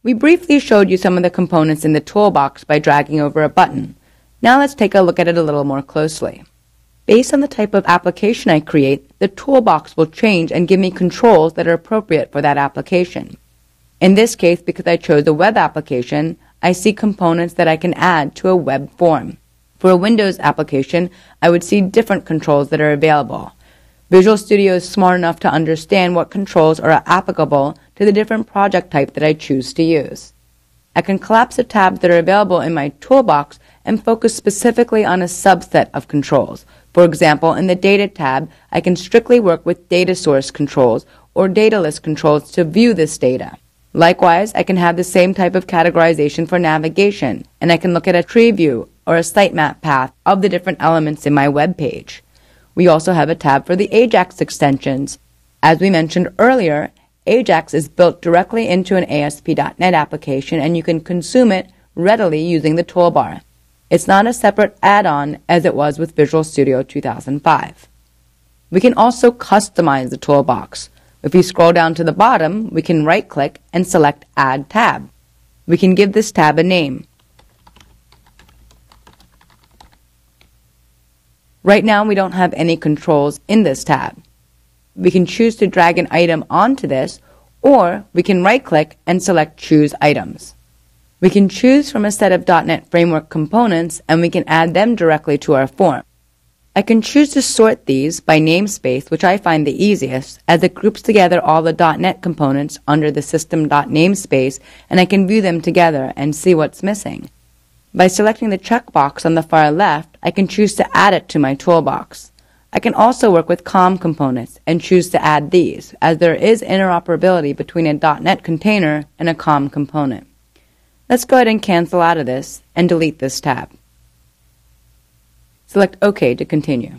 We briefly showed you some of the components in the toolbox by dragging over a button. Now let's take a look at it a little more closely. Based on the type of application I create, the toolbox will change and give me controls that are appropriate for that application. In this case, because I chose a web application, I see components that I can add to a web form. For a Windows application, I would see different controls that are available. Visual Studio is smart enough to understand what controls are applicable to the different project type that I choose to use. I can collapse the tabs that are available in my toolbox and focus specifically on a subset of controls. For example, in the Data tab, I can strictly work with data source controls or data list controls to view this data. Likewise, I can have the same type of categorization for navigation, and I can look at a tree view or a sitemap path of the different elements in my web page. We also have a tab for the Ajax extensions. As we mentioned earlier, Ajax is built directly into an ASP.NET application, and you can consume it readily using the toolbar. It's not a separate add-on as it was with Visual Studio 2005. We can also customize the toolbox. If we scroll down to the bottom, we can right-click and select Add Tab. We can give this tab a name. Right now, we don't have any controls in this tab. We can choose to drag an item onto this, or we can right-click and select Choose Items. We can choose from a set of .NET Framework components, and we can add them directly to our form. I can choose to sort these by namespace, which I find the easiest, as it groups together all the .NET components under the system.namespace, and I can view them together and see what's missing. By selecting the checkbox on the far left, I can choose to add it to my toolbox. I can also work with COM components and choose to add these, as there is interoperability between a .NET container and a COM component. Let's go ahead and cancel out of this and delete this tab. Select OK to continue.